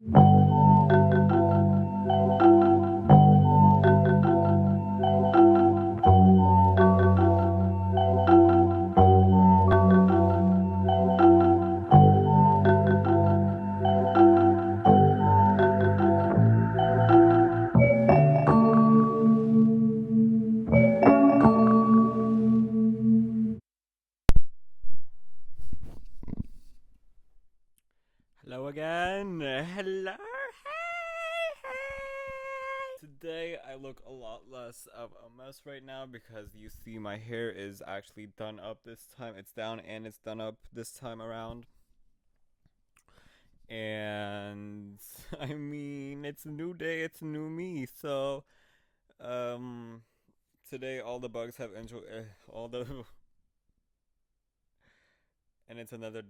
Hello again. Hello. Hey. Today I look a lot less of a mess right now because you see my hair is actually done up this time. It's down and it's done up this time around. And I mean, it's a new day, it's a new me. So, um today all the bugs have enjoyed all the and it's another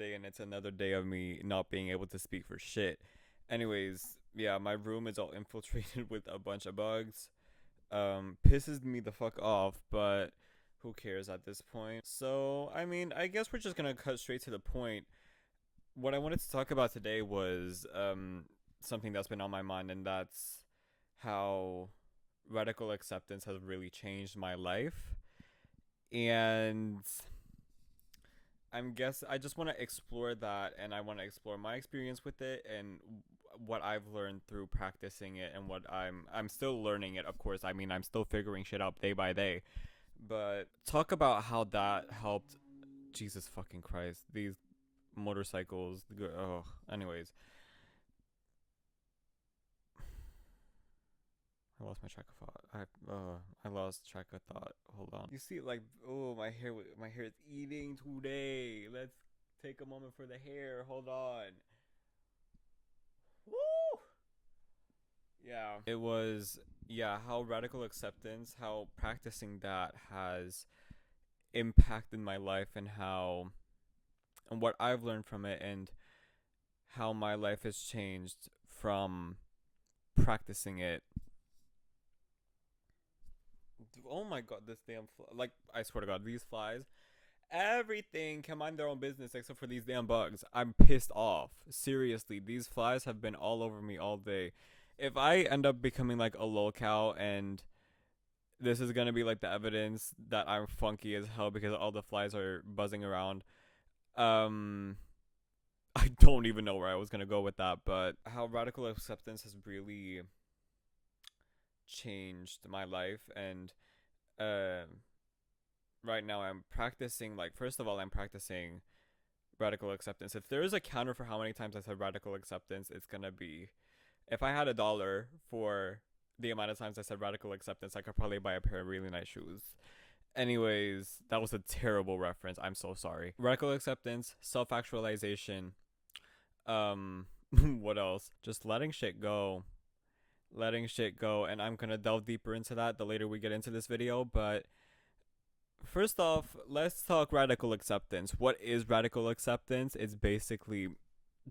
day of me not being able to speak for shit. Anyways, yeah, my room is all infiltrated with a bunch of bugs. Pisses me the fuck off, but who cares at this point? So, I mean, I guess we're just gonna cut straight to the point. What I wanted to talk about today was something that's been on my mind, and that's how radical acceptance has really changed my life. And I just want to explore that, and I want to explore my experience with it and what I've learned through practicing it and what I'm still learning it, of course. I mean, I'm still figuring shit out day by day. But talk about how that helped. Jesus fucking Christ. These motorcycles. Oh, anyways. I lost my track of thought. I lost track of thought. Hold on. You see, like, oh, my hair is eating today. Let's take a moment for the hair. Hold on. Woo! Yeah. It was, yeah, how radical acceptance, how practicing that has impacted my life, and what I've learned from it, and how my life has changed from practicing it. Oh my god, this damn like, I swear to god, these flies, everything can mind their own business except for these damn bugs. I'm pissed off. Seriously, these flies have been all over me all day. If I end up becoming like a lolcow, and this is gonna be like the evidence that I'm funky as hell because all the flies are buzzing around, um I don't even know where I was gonna go with that, but how radical acceptance has really changed my life. And uh, right now I'm practicing, like, first of all, I'm practicing radical acceptance. If there is a counter for how many times I said radical acceptance, it's gonna be, if I had $1 for the amount of times I said radical acceptance, I could probably buy a pair of really nice shoes. Anyways, that was a terrible reference. I'm so sorry. Radical acceptance, self actualization, what else? Just letting shit go. Letting shit go. And I'm gonna delve deeper into that the later we get into this video, but first off, let's talk radical acceptance. What is radical acceptance? It's basically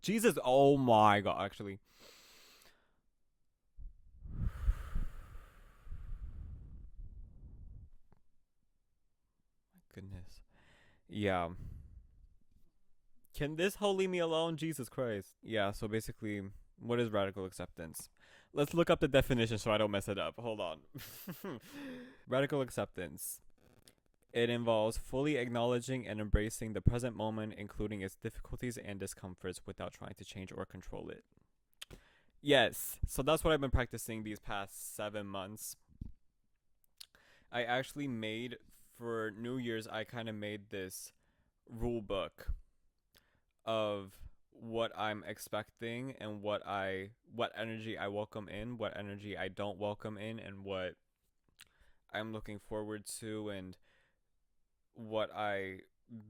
Jesus. Oh my god, actually. Goodness. Yeah. Can this hoe leave me alone? Jesus Christ. Yeah, so basically, what is radical acceptance? Let's look up the definition so I don't mess it up. Hold on. Radical acceptance. It involves fully acknowledging and embracing the present moment, including its difficulties and discomforts, without trying to change or control it. Yes, so that's what I've been practicing these past 7 months. I actually made, for New Year's, I kind of made this rule book of what I'm expecting, and what energy I welcome in, what energy I don't welcome in, and what I'm looking forward to, and what I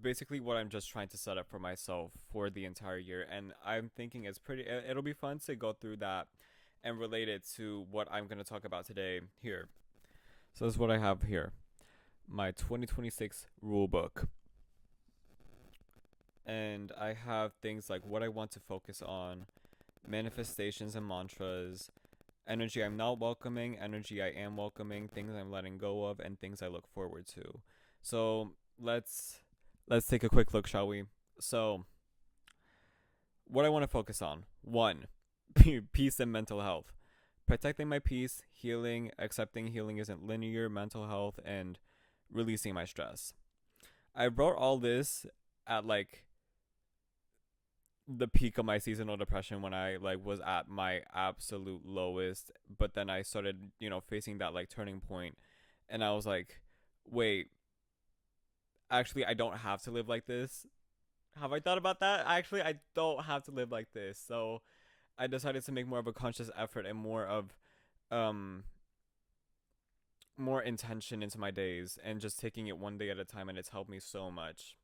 basically what I'm just trying to set up for myself for the entire year. And I'm thinking it'll be fun to go through that and relate it to what I'm going to talk about today here. So this is what I have here. My 2026 rule book. And I have things like what I want to focus on, manifestations and mantras, energy I'm not welcoming, energy I am welcoming, things I'm letting go of, and things I look forward to. So let's take a quick look, shall we? So what I want to focus on. 1. peace and mental health. Protecting my peace, healing, accepting healing isn't linear, mental health, and releasing my stress. I wrote all this at like the peak of my seasonal depression when I like was at my absolute lowest, but then I started, facing that like turning point and I was like, wait, actually I don't have to live like this. Have I thought about that? Actually, I don't have to live like this. So, I decided to make more of a conscious effort and um more intention into my days and just taking it one day at a time, and it's helped me so much.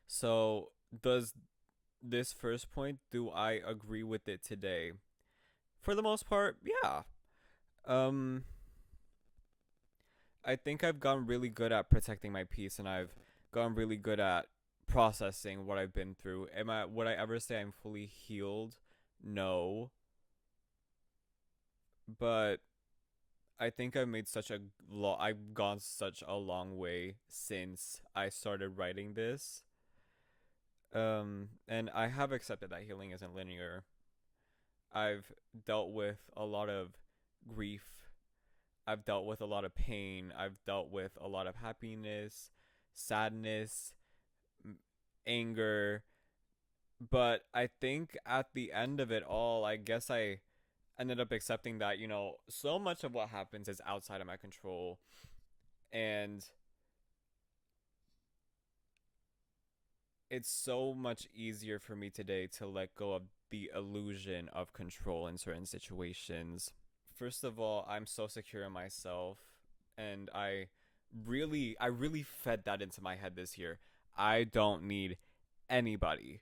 So, does this first point, do I agree with it today? For the most part, yeah. Um I think I've gotten really good at protecting my peace, and I've gotten really good at processing what I've been through. Would I ever say I'm fully healed? No. But I think I've gone such a long way since I started writing this. And I have accepted that healing isn't linear. I've dealt with a lot of grief. I've dealt with a lot of pain. I've dealt with a lot of happiness, sadness, anger. But I think at the end of it all, I guess I ended up accepting that, so much of what happens is outside of my control. And it's so much easier for me today to let go of the illusion of control in certain situations. First of all, I'm so secure in myself, and I really fed that into my head this year. I don't need anybody.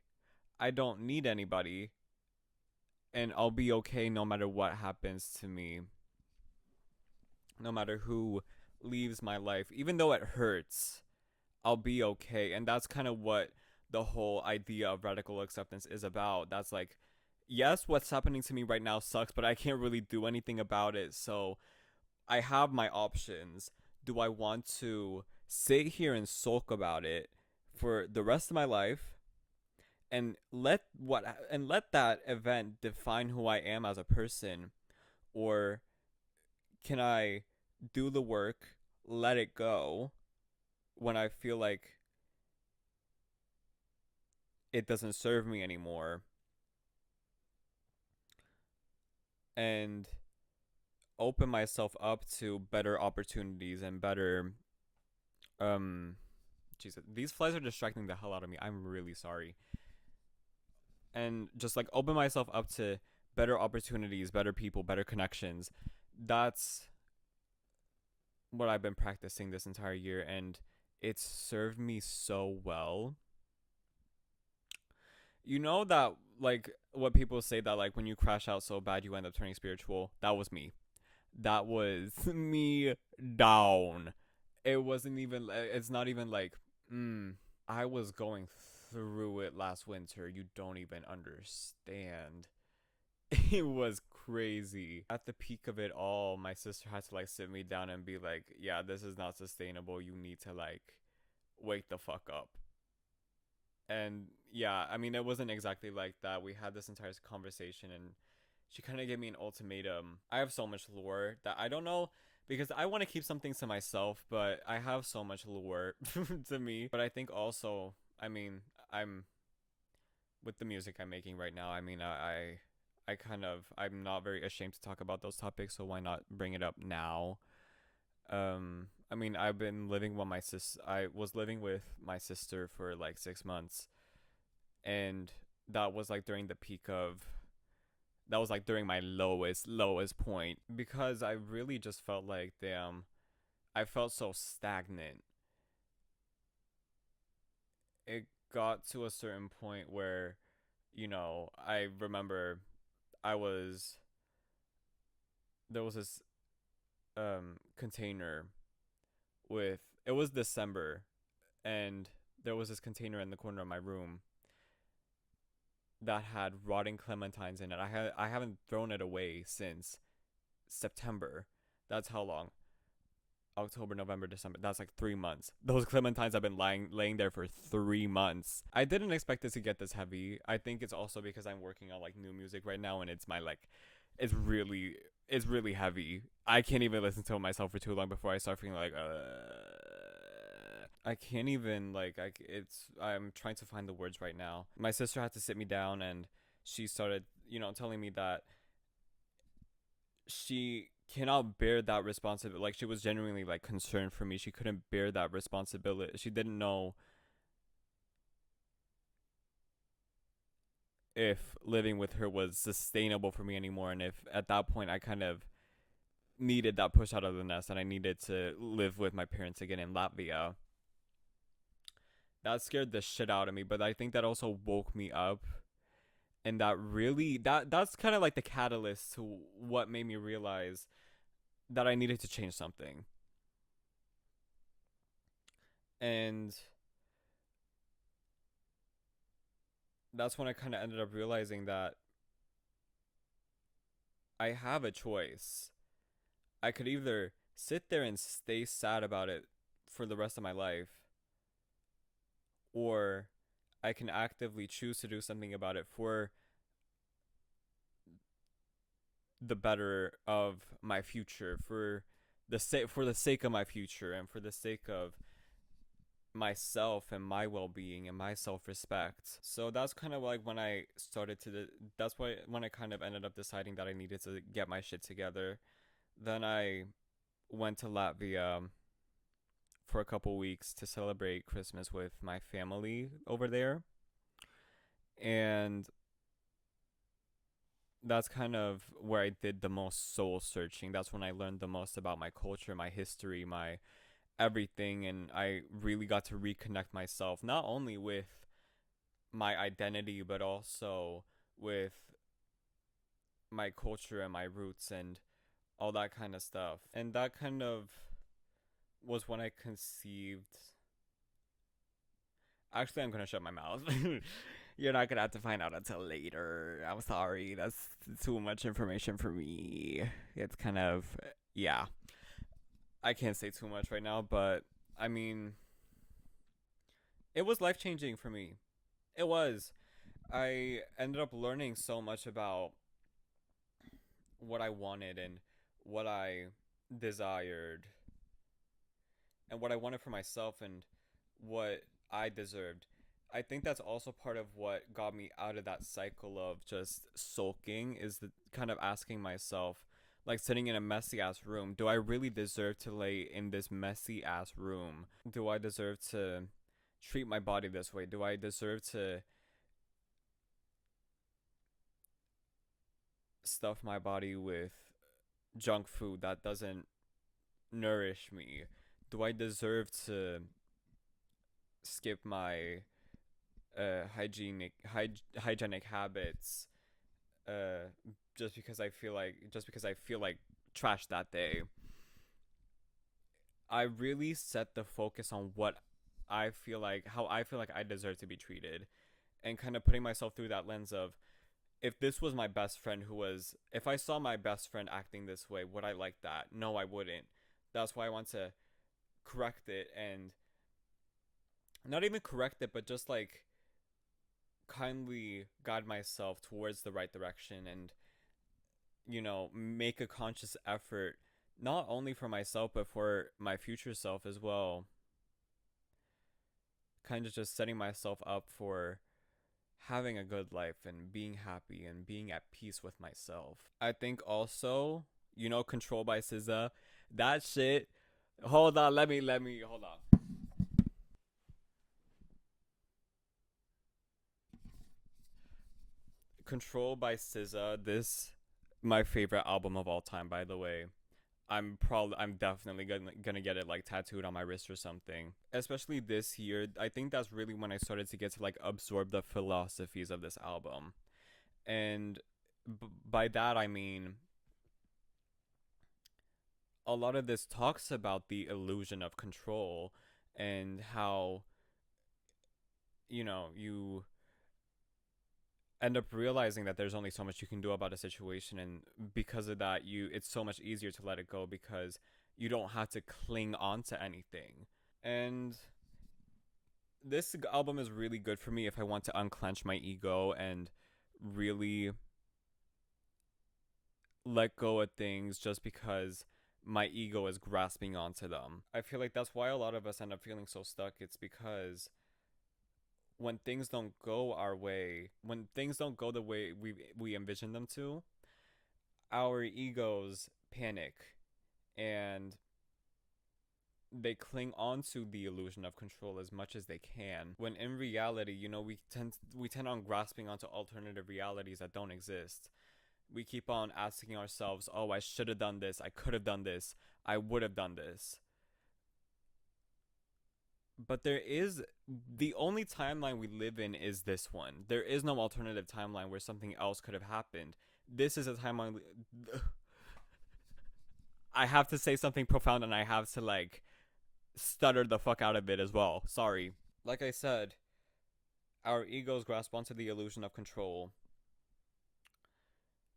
I don't need anybody, and I'll be okay no matter what happens to me. No matter who leaves my life, even though it hurts, I'll be okay. And that's kind of what the whole idea of radical acceptance is about. That's like, yes, what's happening to me right now sucks, but I can't really do anything about it. So I have my options. Do I want to sit here and sulk about it for the rest of my life and let that event define who I am as a person, or can I do the work, let it go when I feel like it doesn't serve me anymore, and open myself up to better opportunities and better Jesus, these flies are distracting the hell out of me. I'm really sorry. And just like open myself up to better opportunities, better people, better connections. That's what I've been practicing this entire year, and it's served me so well. You know that like what people say, that like when you crash out so bad you end up turning spiritual? That was me. That was me down. It wasn't even, it's not even like, I was going through it last winter. You don't even understand. It was crazy. At the peak of it all, my sister had to like sit me down and be like, yeah, this is not sustainable. You need to like wake the fuck up. And yeah, I mean, it wasn't exactly like that. We had this entire conversation, and she kind of gave me an ultimatum. I have so much lore that I don't know, because I want to keep some things to myself, but I have so much lore to me. But I think also, I mean, I'm with the music I'm making right now. I mean, I'm not very ashamed to talk about those topics, so why not bring it up now? I mean, I've been living with my sis. I was living with my sister for like 6 months, and that was like during the peak of that was like during my lowest point, because I really just felt like, damn, I felt so stagnant. It got to a certain point where, I remember I was there was this container with it was December, and there was this container in the corner of my room that had rotting clementines in it. I haven't thrown it away since September. That's how long. October, November, December. That's like 3 months. Those clementines have been laying there for 3 months. I didn't expect it to get this heavy. I think it's also because I'm working on like new music right now, and it's my like, it's really it's really heavy. I can't even listen to it myself for too long before I start feeling like I can't even like I'm trying to find the words right now. My sister had to sit me down and she started, telling me that she cannot bear that responsibility. Like she was genuinely like concerned for me. She couldn't bear that responsibility. She didn't know if living with her was sustainable for me anymore, and if at that point I kind of needed that push out of the nest and I needed to live with my parents again in Latvia. That scared the shit out of me, but I think that also woke me up, and that's kind of like the catalyst to what made me realize that I needed to change something. And that's when I kind of ended up realizing that I have a choice. I could either sit there and stay sad about it for the rest of my life, or I can actively choose to do something about it for the better of my future, for the sake of my future, and for the sake of myself and my well-being and my self-respect. So that's kind of like when I started to that's why when I kind of ended up deciding that I needed to get my shit together. Then I went to Latvia for a couple weeks to celebrate Christmas with my family over there. And that's kind of where I did the most soul searching. That's when I learned the most about my culture, my history, my everything, and I really got to reconnect myself not only with my identity but also with my culture and my roots and all that kind of stuff. And that kind of was when I conceived. Actually, I'm gonna shut my mouth. You're not gonna have to find out until later. I'm sorry. That's too much information for me. It's kind of, yeah. I can't say too much right now, but I mean, it was life changing for me. It was. I ended up learning so much about what I wanted and what I desired and what I wanted for myself and what I deserved. I think that's also part of what got me out of that cycle of just sulking, is the kind of asking myself, like sitting in a messy ass room, do I really deserve to lay in this messy ass room? Do I deserve to treat my body this way? Do I deserve to stuff my body with junk food that doesn't nourish me? Do I deserve to skip my hygienic habits just because I feel like trash that day? I really set the focus on what I feel like how I feel like I deserve to be treated, and kind of putting myself through that lens of, if this was my best friend if I saw my best friend acting this way, would I like that? No, I wouldn't. That's why I want to correct it, and not even correct it, but just like kindly guide myself towards the right direction, and make a conscious effort, not only for myself but for my future self as well, kind of just setting myself up for having a good life and being happy and being at peace with myself. I think also, Control by SZA, that shit. Hold on, let me hold on. Control by SZA, this my favorite album of all time, by the way. I'm definitely gonna get it like tattooed on my wrist or something. Especially this year, I think that's really when I started to get to like absorb the philosophies of this album. And by that I mean a lot of this talks about the illusion of control, and how you end up realizing that there's only so much you can do about a situation, and because of that, it's so much easier to let it go, because You don't have to cling on to anything. And this album is really good for me if I want to unclench my ego and really let go of things just because my ego is grasping onto them. I feel like that's why a lot of us end up feeling so stuck. It's because when things don't go our way, when things don't go the way we envision them to, our egos panic and they cling on to the illusion of control as much as they can, when in reality, we tend on grasping onto alternative realities that don't exist. We keep on asking ourselves, oh, I should have done this, I could have done this, I would have done this. But there is the only timeline we live in is this one. There is no alternative timeline where something else could have happened. This is a timeline. I have to say something profound and I have to like stutter the fuck out of it as well. Sorry. Like I said, our egos grasp onto the illusion of control.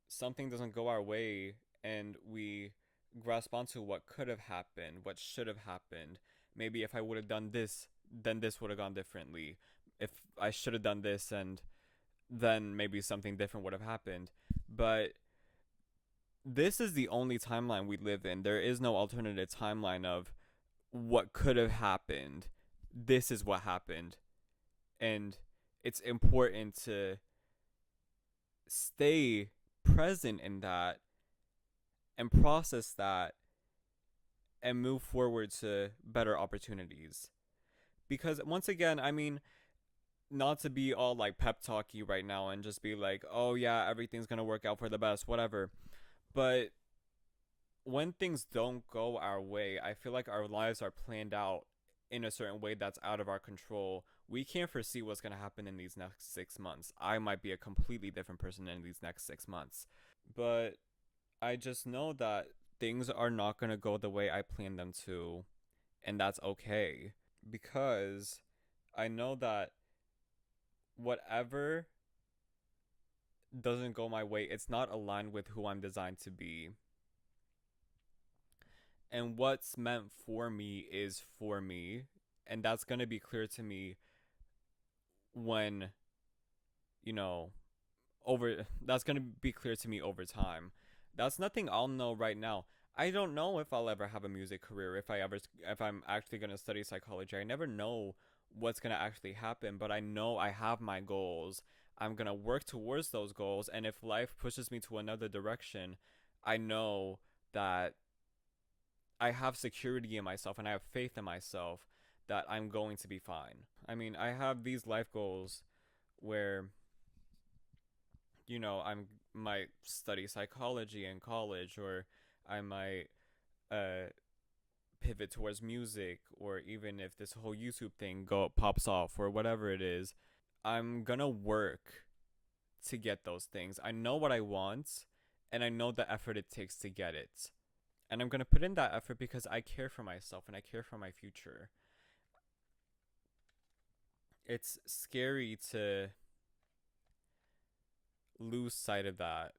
Something doesn't go our way and we grasp onto what could have happened, what should have happened. Maybe if I would have done this, then this would have gone differently. If I should have done this, and then maybe something different would have happened. But this is the only timeline we live in. There is no alternative timeline of what could have happened. This is what happened. And it's important to stay present in that and process that and move forward to better opportunities. Because once again, I mean, not to be all like pep talky right now and just be like, oh yeah, everything's gonna work out for the best, whatever. But when things don't go our way, I feel like our lives are planned out in a certain way that's out of our control. We can't foresee what's gonna happen in these next 6 months. I might be a completely different person in these next 6 months. But I just know that things are not gonna go the way I planned them to, and that's okay. Because I know that whatever doesn't go my way, it's not aligned with who I'm designed to be. And what's meant for me is for me. And that's going to be clear to me when, you know, that's going to be clear to me over time. That's nothing I'll know right now. I don't know if I'll ever have a music career, if I'm actually going to study psychology. I never know what's going to actually happen, but I know I have my goals. I'm going to work towards those goals, and if life pushes me to another direction, I know that I have security in myself and I have faith in myself that I'm going to be fine. I mean, I have these life goals where I might study psychology in college, or I might uh pivot towards music, or even if this whole YouTube thing go pops off or whatever it is, I'm gonna work to get those things. I know what I want and I know the effort it takes to get it. And I'm gonna put in that effort because I care for myself and I care for my future. It's scary to lose sight of that,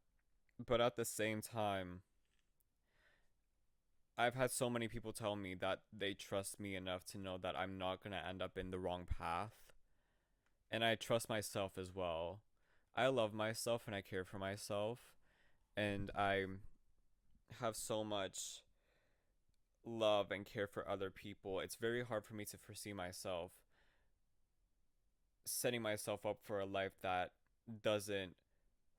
but at the same time, I've had so many people tell me that they trust me enough to know that I'm not gonna end up in the wrong path. And I trust myself as well. I love myself and I care for myself. And I have so much love and care for other people. It's very hard for me to foresee myself setting myself up for a life that doesn't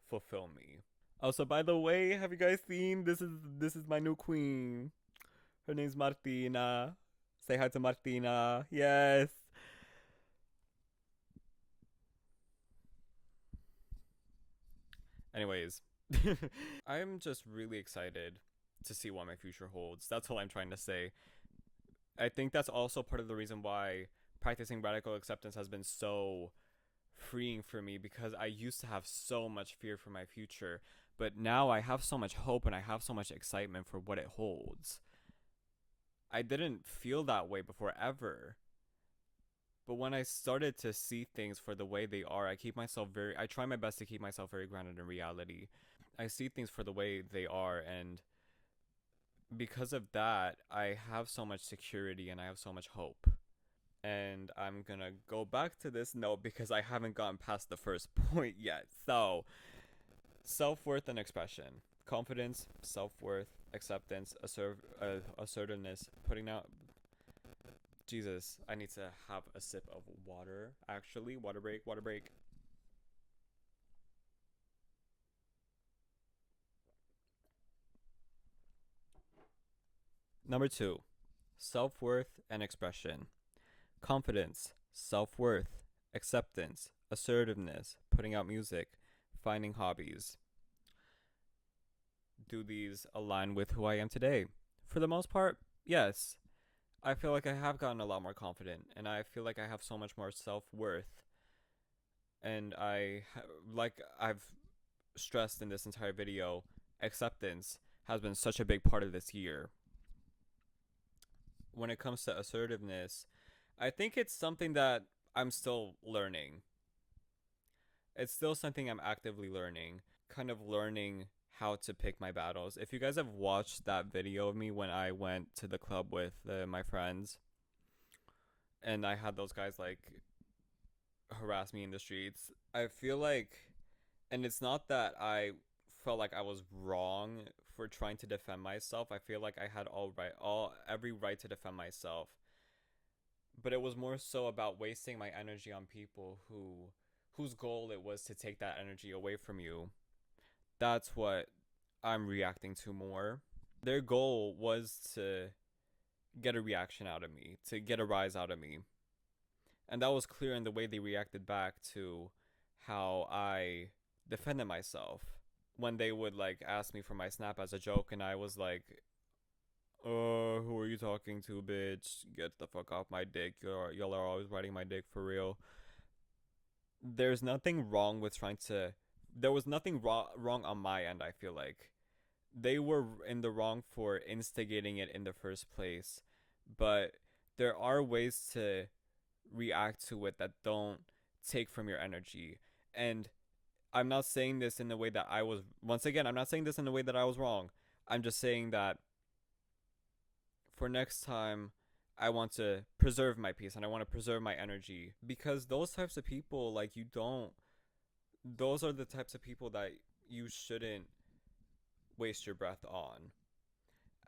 fulfill me. Also, by the way, have you guys seen this is my new queen. Her name's Martina. Say hi to Martina. Yes. Anyways, I'm just really excited to see what my future holds. That's all I'm trying to say. I think that's also part of the reason why practicing radical acceptance has been so freeing for me, because I used to have so much fear for my future, but now I have so much hope and I have so much excitement for what it holds. I didn't feel that way before ever. But when I started to see things for the way they are, I try my best to keep myself very grounded in reality. I see things for the way they are, and because of that, I have so much security and I have so much hope. And I'm gonna go back to this note because I haven't gotten past the first point yet. So, self worth and expression, confidence, self worth, acceptance, assertiveness, putting out. Jesus, I need to have a sip of water. Actually, water break, water break. Number two, self worth and expression, confidence, self worth, acceptance, assertiveness, putting out music, finding hobbies. Do these align with who I am today? For the most part, yes. I feel like I have gotten a lot more confident, and I feel like I have so much more self worth. And like I've stressed in this entire video, acceptance has been such a big part of this year. When it comes to assertiveness, I think it's something that I'm still learning. It's still something I'm actively learning, kind of learning how to pick my battles. If you guys have watched that video of me when I went to the club with my friends and I had those guys like harass me in the streets, I feel like, and it's not that I felt like I was wrong for trying to defend myself. I feel like I had every right to defend myself. But it was more so about wasting my energy on people whose goal it was to take that energy away from you. That's what I'm reacting to more. Their goal was to get a reaction out of me, to get a rise out of me. And that was clear in the way they reacted back to how I defended myself. When they would like ask me for my snap as a joke and I was like, who are you talking to, bitch? Get the fuck off my dick. Y'all are always riding my dick for real. There's nothing wrong with trying to. There was nothing wrong on my end, I feel like. They were in the wrong for instigating it in the first place. But there are ways to react to it that don't take from your energy. And I'm not saying this in the way that I was. Once again, I'm not saying this in the way that I was wrong. I'm just saying that for next time, I want to preserve my peace and I want to preserve my energy because those types of people, like, you don't, those are the types of people that you shouldn't waste your breath on.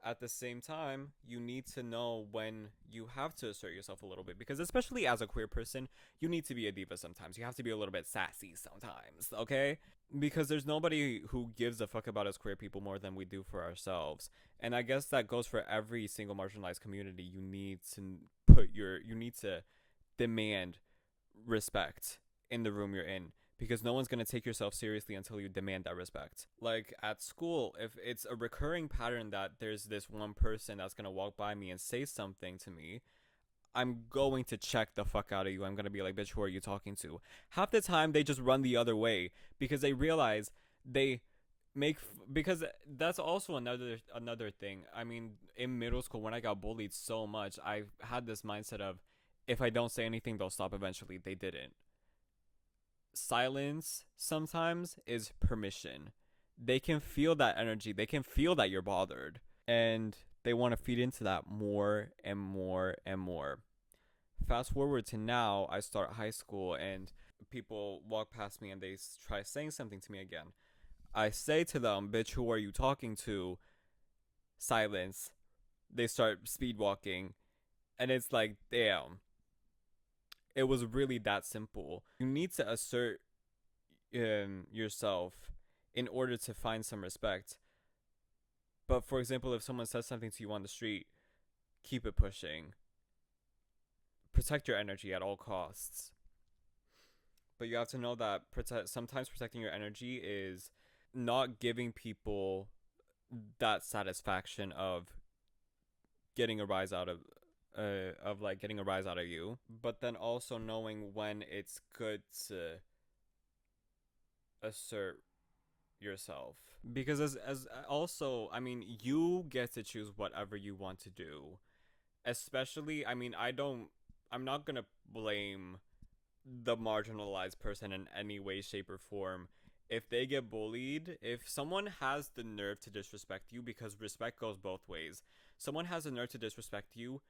At the same time, you need to know when you have to assert yourself a little bit because, especially as a queer person, you need to be a diva sometimes. You have to be a little bit sassy sometimes, okay? Because there's nobody who gives a fuck about us queer people more than we do for ourselves. And I guess that goes for every single marginalized community. You need to demand respect in the room you're in because no one's going to take yourself seriously until you demand that respect. Like at school, if it's a recurring pattern that there's this one person that's going to walk by me and say something to me, I'm going to check the fuck out of you. I'm going to be like, bitch, who are you talking to? Half the time they just run the other way because they realize they because that's also another thing. I mean, in middle school when I got bullied so much, I had this mindset of if I don't say anything, they'll stop eventually. They didn't. Silence sometimes is permission. They can feel that energy. They can feel that you're bothered. And they want to feed into that more and more and more. Fast forward to now, I start high school and people walk past me and they try saying something to me again. I say to them, bitch, who are you talking to? Silence. They start speed walking. And it's like, damn. It was really that simple. You need to assert yourself in order to find some respect. But for example, if someone says something to you on the street, keep it pushing. Protect your energy at all costs. But you have to know that sometimes protecting your energy is not giving people that satisfaction of getting a rise out of getting a rise out of you, but then also knowing when it's good to assert yourself because as also, I mean, you get to choose whatever you want to do. Especially, I mean, I'm not going to blame the marginalized person in any way, shape, or form If they get bullied, if someone has the nerve to disrespect you, because respect goes both ways, someone has the nerve to disrespect you,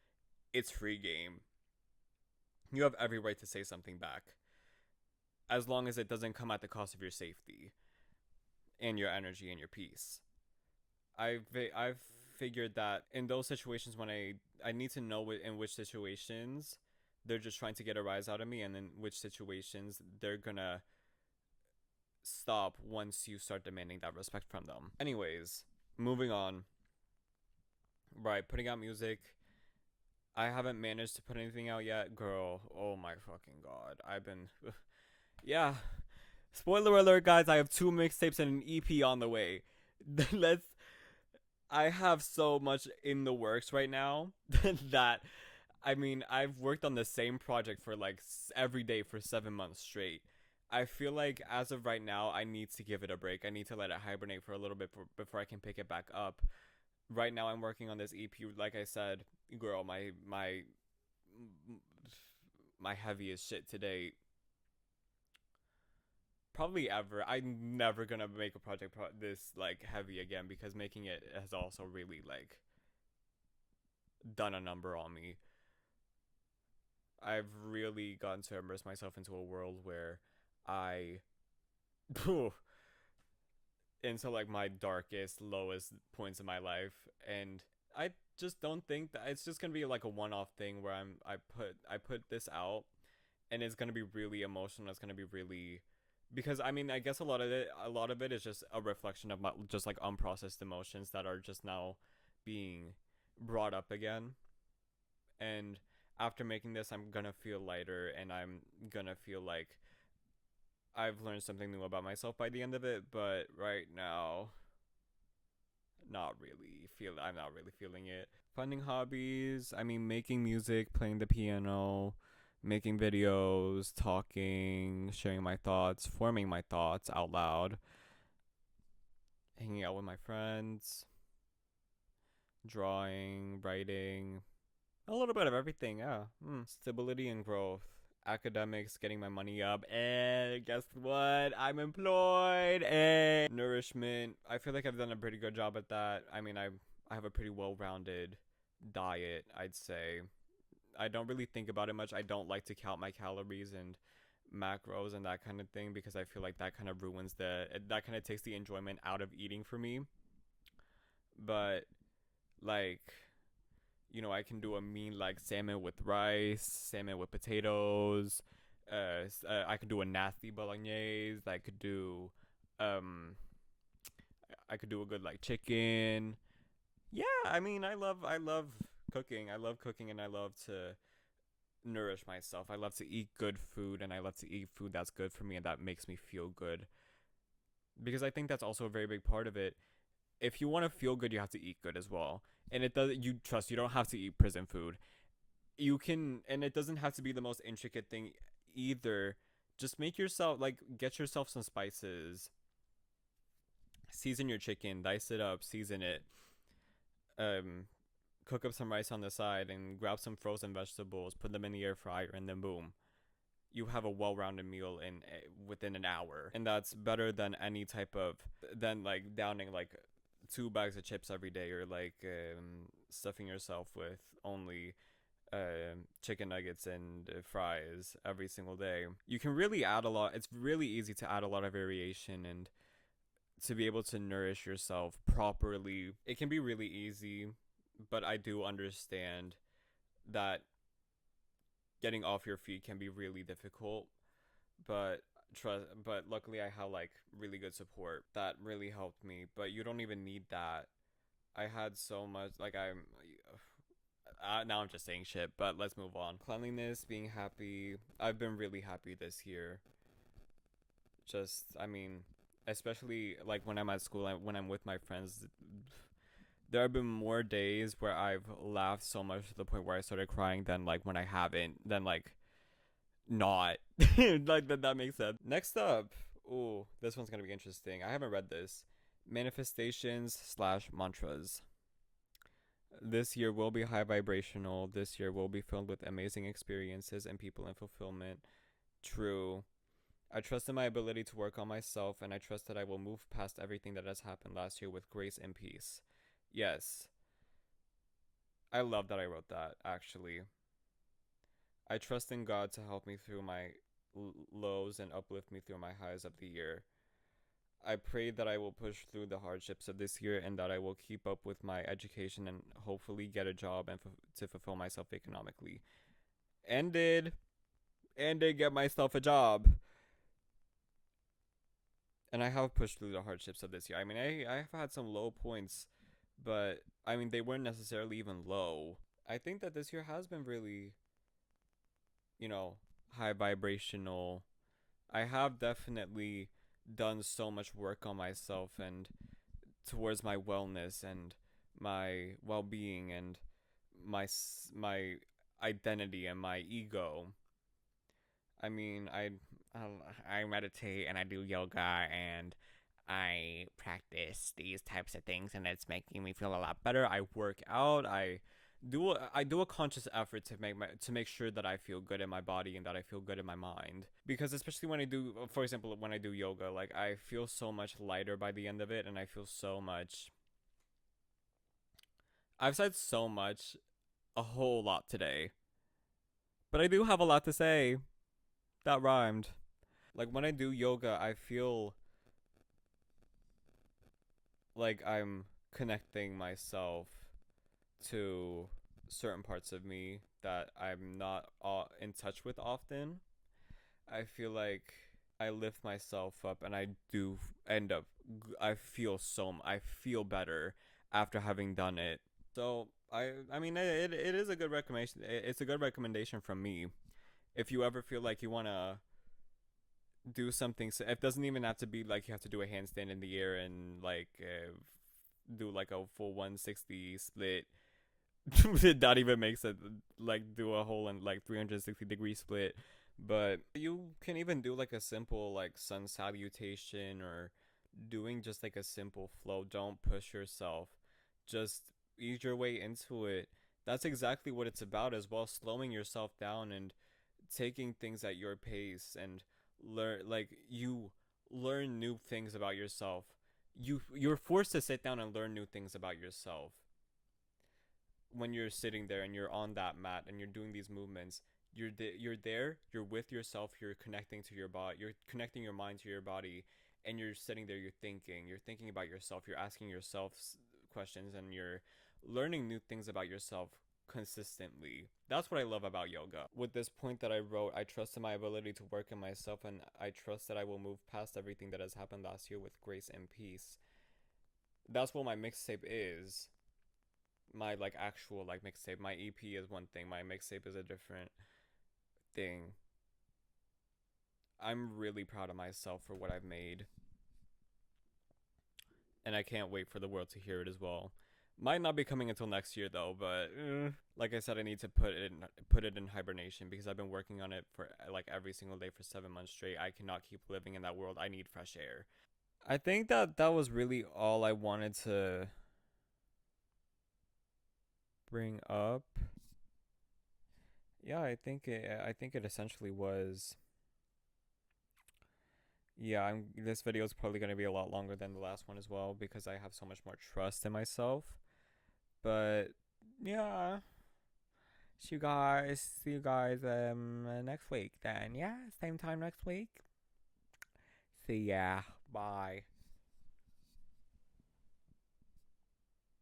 it's free game. You have every right to say something back, as long as it doesn't come at the cost of your safety and your energy and your peace. I've figured that in those situations when I need to know in which situations they're just trying to get a rise out of me, and in which situations they're gonna stop once you start demanding that respect from them. Anyways, moving on. Right, putting out music. I haven't managed to put anything out yet, girl. Oh my fucking god. I've been yeah. Spoiler alert, guys, I have 2 mixtapes and an EP on the way. Let's I have so much in the works right now that I mean, I've worked on the same project for like every day for 7 months straight. I feel like as of right now, I need to give it a break. I need to let it hibernate for a little bit before I can pick it back up. Right now, I'm working on this EP. Like I said, girl, my heaviest shit to date, probably ever. I'm never gonna make a project this like heavy again, because making it has also really like done a number on me. I've really gotten to immerse myself into a world where I into like my darkest, lowest points in my life, and I just don't think that it's just gonna be like a one-off thing where I put this out, and it's gonna be really emotional. It's gonna be really, because I mean, I guess a lot of it is just a reflection of my just like unprocessed emotions that are just now being brought up again. And after making this, I'm gonna feel lighter, and I'm gonna feel like I've learned something new about myself by the end of it. But right now, I'm not really feeling it. Finding hobbies, I mean, making music, playing the piano, making videos, talking, sharing my thoughts, forming my thoughts out loud, hanging out with my friends, drawing, writing, a little bit of everything, yeah. Stability and growth. Academics, getting my money up, and guess what? I'm employed. And nourishment. I feel like I've done a pretty good job at that. I mean, I have a pretty well-rounded diet, I'd say. I don't really think about it much. I don't like to count my calories and macros and that kind of thing, because I feel like that kind of that kind of takes the enjoyment out of eating for me. But like, I can do a mean like salmon with rice, salmon with potatoes. I could do a nasty bolognese. Um, I could do a good like chicken. Yeah, I mean, I love cooking. I love cooking, and I love to nourish myself. I love to eat good food, and I love to eat food that's good for me and that makes me feel good. Because I think that's also a very big part of it. If you want to feel good, you have to eat good as well. And you don't have to eat prison food. You can, and it doesn't have to be the most intricate thing either. Just make yourself, like, get yourself some spices, season your chicken, dice it up, season it, um, cook up some rice on the side, and grab some frozen vegetables, put them in the air fryer, and then boom, you have a well-rounded meal in within an hour. And that's better than any type of than like downing like 2 bags of chips every day, or like stuffing yourself with only chicken nuggets and fries every single day. You can really add a lot. It's really easy to add a lot of variation and to be able to nourish yourself properly. It can be really easy, but I do understand that getting off your feet can be really difficult. But but luckily I have like really good support that really helped me. But you don't even need that. I had so much, like, now I'm just saying shit, but let's move on. Cleanliness, being happy. I've been really happy this year. Just, I mean, especially like when I'm at school, when I'm with my friends, there have been more days where I've laughed so much to the point where I started crying than like when I haven't, than like not. Like that makes sense. Next up, ooh, this one's gonna be interesting. I haven't read this. Manifestations slash mantras. This year will be high vibrational. This year will be filled with amazing experiences and people and fulfillment. True. I trust in my ability to work on myself, and I trust that I will move past everything that has happened last year with grace and peace. Yes, I love that I wrote that, actually. I trust in God to help me through my lows and uplift me through my highs of the year. I pray that I will push through the hardships of this year and that I will keep up with my education and hopefully get a job and to fulfill myself economically. And did. And did get myself a job. And I have pushed through the hardships of this year. I mean, I've had some low points, but I mean, they weren't necessarily even low. I think that this year has been really, you know, high vibrational. I have definitely done so much work on myself and towards my wellness and my well-being and my identity and my ego. I mean, I meditate and I do yoga and I practice these types of things and it's making me feel a lot better. I work out. I do a conscious effort to make sure that I feel good in my body and that I feel good in my mind. Because especially when I do, for example, when I do yoga, like I feel so much lighter by the end of it, and I feel so much. I've said so much, a whole lot today, but I do have a lot to say. That rhymed. Like when I do yoga, I feel like I'm connecting myself to certain parts of me that I'm not in touch with often. I feel like I lift myself up and I do end up I feel better after having done it. So I mean it is a good recommendation. It's a good recommendation from me. If you ever feel like you want to do something, so it doesn't even have to be like you have to do a handstand in the air and like do like a full 160 split. Not even makes it like do a whole and like 360-degree split, but you can even do like a simple like sun salutation or doing just like a simple flow. Don't push yourself, just ease your way into it. That's exactly what it's about as well, slowing yourself down and taking things at your pace and you learn new things about yourself. You're forced to sit down and learn new things about yourself when you're sitting there and you're on that mat and you're doing these movements. You're there, you're with yourself, you're connecting to your body, you're connecting your mind to your body, and you're sitting there, you're thinking about yourself, you're asking yourself questions, and you're learning new things about yourself consistently. That's what I love about yoga. With this point that I wrote, I trust in my ability to work in myself, and I trust that I will move past everything that has happened last year with grace and peace. That's what my mixtape is. My like actual like mixtape. My EP is one thing. My mixtape is a different thing. I'm really proud of myself for what I've made, and I can't wait for the world to hear it as well. Might not be coming until next year though, but like I said, I need to put it in hibernation because I've been working on it for like every single day for 7 months straight. I cannot keep living in that world. I need fresh air. I think that was really all I wanted to bring up. Yeah, I think it essentially was. Yeah, this video is probably going to be a lot longer than the last one as well because I have so much more trust in myself. But yeah, see you guys next week then. Yeah, same time next week. See ya. Bye.